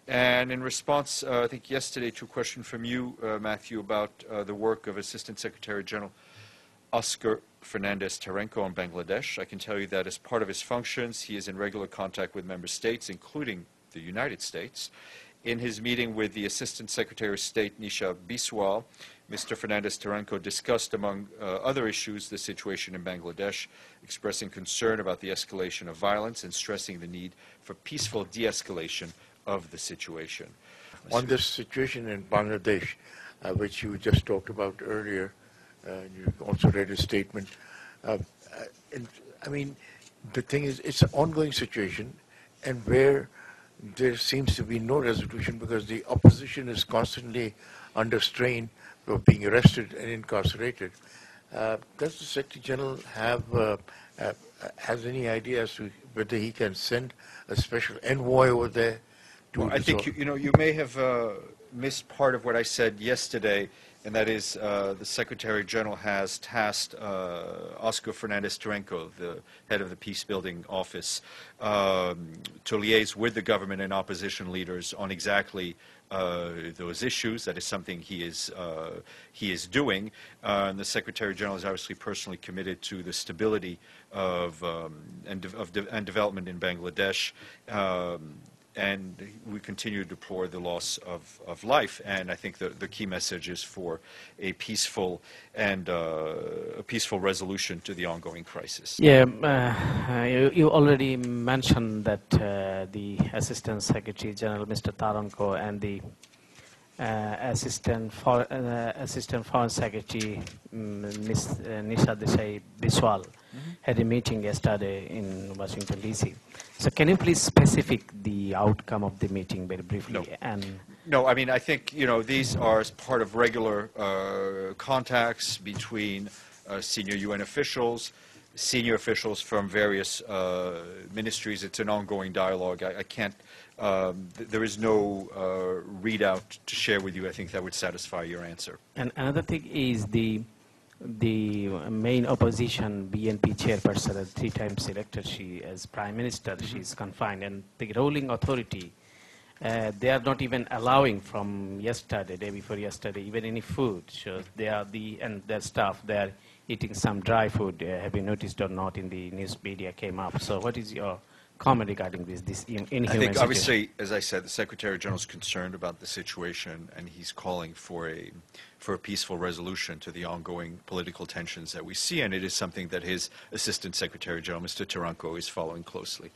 And in response, I think yesterday, to a question from you, Matthew, about the work of Assistant Secretary General Oscar Fernández-Taranco in Bangladesh, I can tell you that as part of his functions, he is in regular contact with member states, including the United States. In his meeting with the Assistant Secretary of State, Nisha Biswal, Mr. Fernández-Taranco discussed, among other issues, the situation in Bangladesh, expressing concern about the escalation of violence and stressing the need for peaceful de-escalation of the situation. On this situation in Bangladesh, which you just talked about earlier, you also read a statement. I mean, the thing is, it's an ongoing situation, and where there seems to be no resolution because the opposition is constantly under strain of being arrested and incarcerated. Does the Secretary General has any idea as to whether he can send a special envoy over there? Well, I think you may have missed part of what I said yesterday, and that is the Secretary General has tasked Oscar Fernández-Taranco, the head of the Peace-Building Office, to liaise with the government and opposition leaders on exactly those issues. That is something he is doing. And the Secretary General is obviously personally committed to the stability and development in Bangladesh. And we continue to deplore the loss of life. And I think the key message is for a peaceful and a peaceful resolution to the ongoing crisis. Yeah, you already mentioned that the Assistant Secretary General, Mr. Taranco, and the Assistant Foreign Secretary, Ms. Nisha Biswal, had a meeting yesterday in Washington, D.C. So can you please specify the outcome of the meeting very briefly? No. No, I mean, I think, these are as part of regular contacts between senior UN officials, senior officials from various ministries. It's an ongoing dialogue. I can't, there is no readout to share with you. I think that would satisfy your answer. And another thing is the main opposition BNP chairperson, as 3 times elected, she as prime minister, she is confined, and the ruling authority, they are not even allowing from yesterday, day before yesterday, even any food. So they are and their staff, they are eating some dry food. Have you noticed or not? In the news media came up. So what is your comment regarding this inhuman I think, situation? obviously, as I said, the Secretary General is concerned about the situation, and he's calling for a peaceful resolution to the ongoing political tensions that we see, and it is something that his Assistant Secretary General, Mr. Taranco, is following closely.